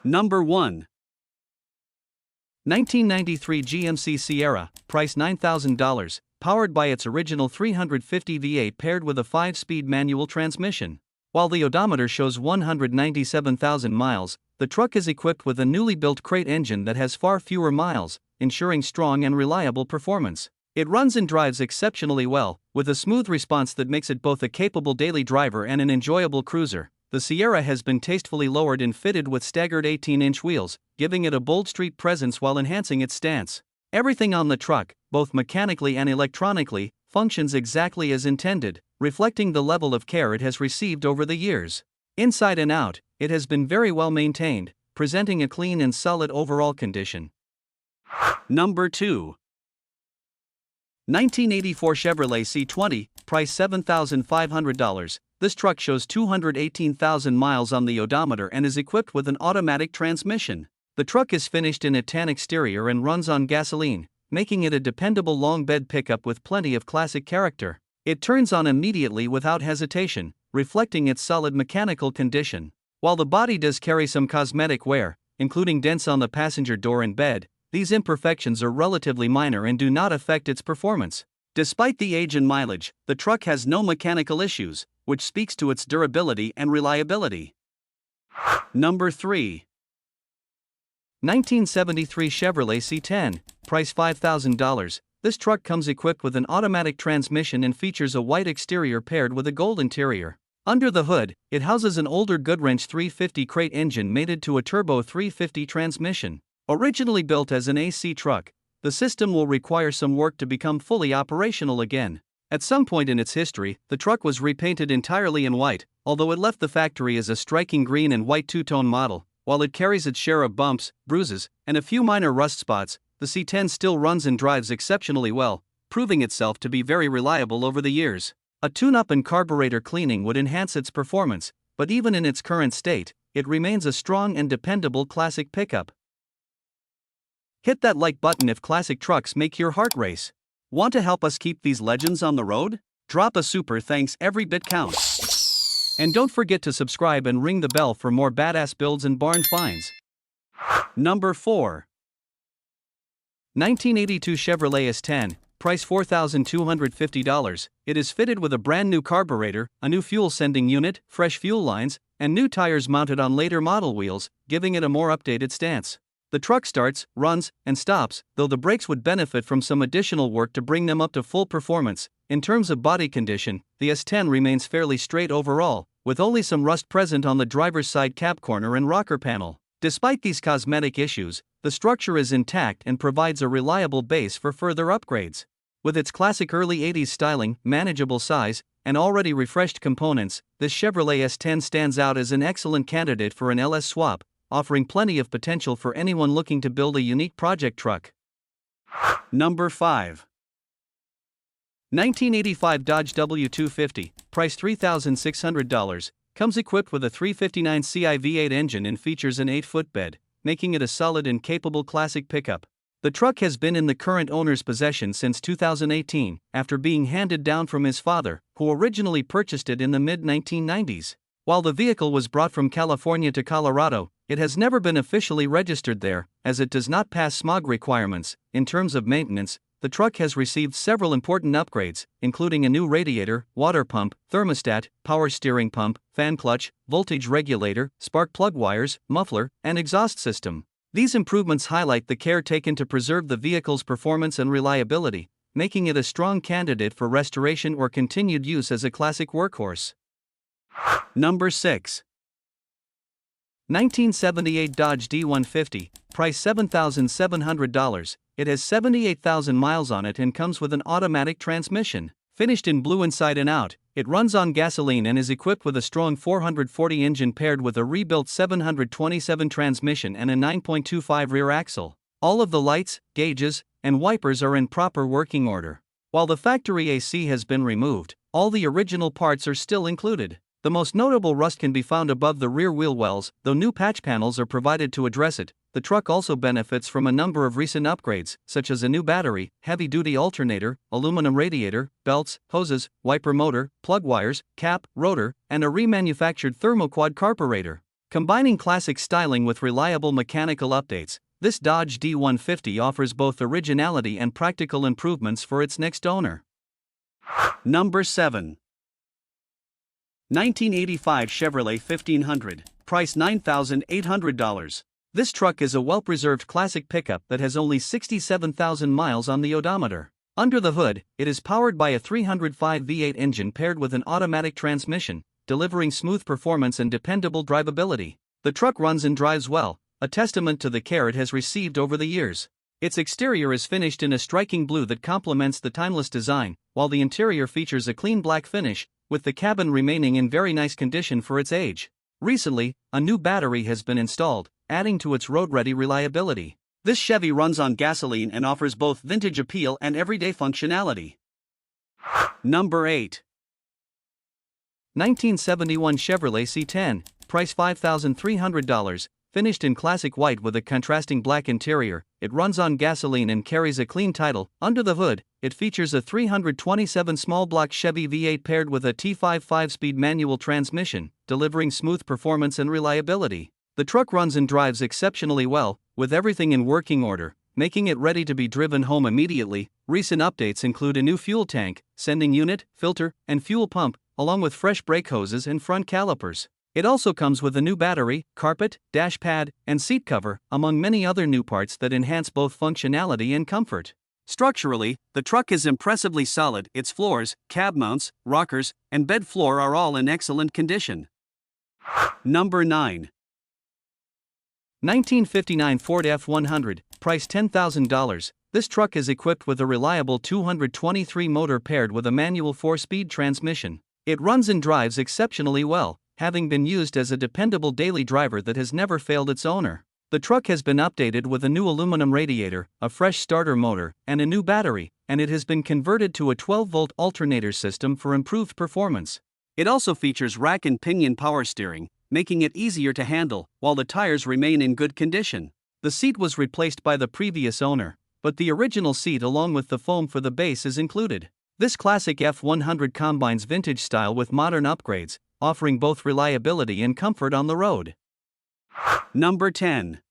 Number 1. 1993 GMC Sierra, price $9,000, powered by its original 350 V8 paired with a 5-speed manual transmission. While the odometer shows 197,000 miles, the truck is equipped with a newly built crate engine that has far fewer miles, ensuring strong and reliable performance. It runs and drives exceptionally well, with a smooth response that makes it both a capable daily driver and an enjoyable cruiser. The Sierra has been tastefully lowered and fitted with staggered 18-inch wheels, giving it a bold street presence while enhancing its stance. Everything on the truck, both mechanically and electronically, functions exactly as intended, reflecting the level of care it has received over the years. Inside and out, it has been very well maintained, presenting a clean and solid overall condition. Number 2. 1984 Chevrolet C20, price $7,500. This truck shows 218,000 miles on the odometer and is equipped with an automatic transmission. The truck is finished in a tan exterior and runs on gasoline, making it a dependable long bed pickup with plenty of classic character. It turns on immediately without hesitation, reflecting its solid mechanical condition. While the body does carry some cosmetic wear, including dents on the passenger door and bed, these imperfections are relatively minor and do not affect its performance. Despite the age and mileage, the truck has no mechanical issues, which speaks to its durability and reliability. Number 3. 1973 Chevrolet C10, price $5,000. This truck comes equipped with an automatic transmission and features a white exterior paired with a gold interior. Under the hood, it houses an older Goodwrench 350 crate engine mated to a turbo 350 transmission. Originally built as an AC truck, the system will require some work to become fully operational again. At some point in its history, the truck was repainted entirely in white, although it left the factory as a striking green and white two-tone model. While it carries its share of bumps, bruises, and a few minor rust spots, the C10 still runs and drives exceptionally well, proving itself to be very reliable over the years. A tune-up and carburetor cleaning would enhance its performance, but even in its current state, it remains a strong and dependable classic pickup. Hit that like button if classic trucks make your heart race. Want to help us keep these legends on the road? Drop a super thanks, every bit counts. And don't forget to subscribe and ring the bell for more badass builds and barn finds. Number 4. 1982 Chevrolet S10, price $4,250. It is fitted with a brand new carburetor, a new fuel sending unit, fresh fuel lines, and new tires mounted on later model wheels, giving it a more updated stance. The truck starts, runs, and stops, though the brakes would benefit from some additional work to bring them up to full performance. In terms of body condition, the S10 remains fairly straight overall, with only some rust present on the driver's side cab corner and rocker panel. Despite these cosmetic issues, the structure is intact and provides a reliable base for further upgrades. With its classic early 80s styling, manageable size, and already refreshed components, this Chevrolet S10 stands out as an excellent candidate for an LS swap, offering plenty of potential for anyone looking to build a unique project truck. Number 5. 1985 Dodge W250, price $3,600, comes equipped with a 359 Ci V8 engine and features an 8-foot bed, making it a solid and capable classic pickup. The truck has been in the current owner's possession since 2018, after being handed down from his father, who originally purchased it in the mid-1990s. While the vehicle was brought from California to Colorado, it has never been officially registered there, as it does not pass smog requirements. In terms of maintenance, the truck has received several important upgrades, including a new radiator, water pump, thermostat, power steering pump, fan clutch, voltage regulator, spark plug wires, muffler, and exhaust system. These improvements highlight the care taken to preserve the vehicle's performance and reliability, making it a strong candidate for restoration or continued use as a classic workhorse. Number 6. 1978 Dodge D150, price $7,700. It has 78,000 miles on it and comes with an automatic transmission. Finished in blue inside and out, it runs on gasoline and is equipped with a strong 440 engine paired with a rebuilt 727 transmission and a 9.25 rear axle. All of the lights, gauges, and wipers are in proper working order. While the factory AC has been removed, all the original parts are still included. The most notable rust can be found above the rear wheel wells, though new patch panels are provided to address it. The truck also benefits from a number of recent upgrades, such as a new battery, heavy-duty alternator, aluminum radiator, belts, hoses, wiper motor, plug wires, cap, rotor, and a remanufactured thermoquad carburetor. Combining classic styling with reliable mechanical updates, this Dodge D150 offers both originality and practical improvements for its next owner. Number 7. 1985 Chevrolet 1500, price $9,800. This truck is a well-preserved classic pickup that has only 67,000 miles on the odometer. Under the hood, it is powered by a 305 V8 engine paired with an automatic transmission, delivering smooth performance and dependable drivability. The truck runs and drives well, a testament to the care it has received over the years. Its exterior is finished in a striking blue that complements the timeless design, while the interior features a clean black finish, with the cabin remaining in very nice condition for its age. Recently, a new battery has been installed, adding to its road-ready reliability. This Chevy runs on gasoline and offers both vintage appeal and everyday functionality. Number 8. 1971 Chevrolet C10, price $5,300, finished in classic white with a contrasting black interior. It runs on gasoline and carries a clean title. Under the hood, it features a 327 small block Chevy V8 paired with a T5 5-speed manual transmission, delivering smooth performance and reliability. The truck runs and drives exceptionally well, with everything in working order, making it ready to be driven home immediately. Recent updates include a new fuel tank, sending unit, filter, and fuel pump, along with fresh brake hoses and front calipers. It also comes with a new battery, carpet, dash pad, and seat cover, among many other new parts that enhance both functionality and comfort. Structurally, the truck is impressively solid. Its floors, cab mounts, rockers, and bed floor are all in excellent condition. Number 9. 1959 Ford F100, price $10,000. This truck is equipped with a reliable 223 motor paired with a manual 4-speed transmission. It runs and drives exceptionally well, having been used as a dependable daily driver that has never failed its owner. The truck has been updated with a new aluminum radiator, a fresh starter motor, and a new battery, and it has been converted to a 12-volt alternator system for improved performance. It also features rack and pinion power steering, making it easier to handle, while the tires remain in good condition. The seat was replaced by the previous owner, but the original seat along with the foam for the base is included. This classic F100 combines vintage style with modern upgrades, offering both reliability and comfort on the road. Number 10.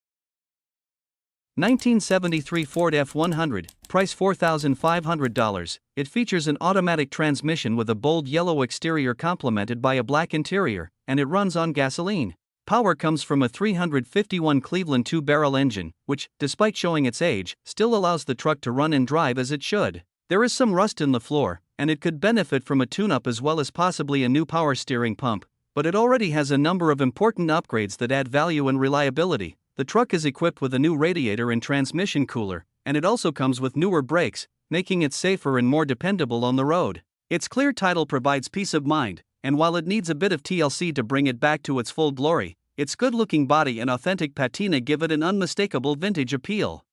1973 Ford F100, price $4,500. It features an automatic transmission with a bold yellow exterior complemented by a black interior, and it runs on gasoline. Power comes from a 351 Cleveland 2-barrel engine, which, despite showing its age, still allows the truck to run and drive as it should. There is some rust in the floor, and it could benefit from a tune-up as well as possibly a new power steering pump, but it already has a number of important upgrades that add value and reliability. The truck is equipped with a new radiator and transmission cooler, and it also comes with newer brakes, making it safer and more dependable on the road. Its clear title provides peace of mind, and while it needs a bit of TLC to bring it back to its full glory, its good-looking body and authentic patina give it an unmistakable vintage appeal.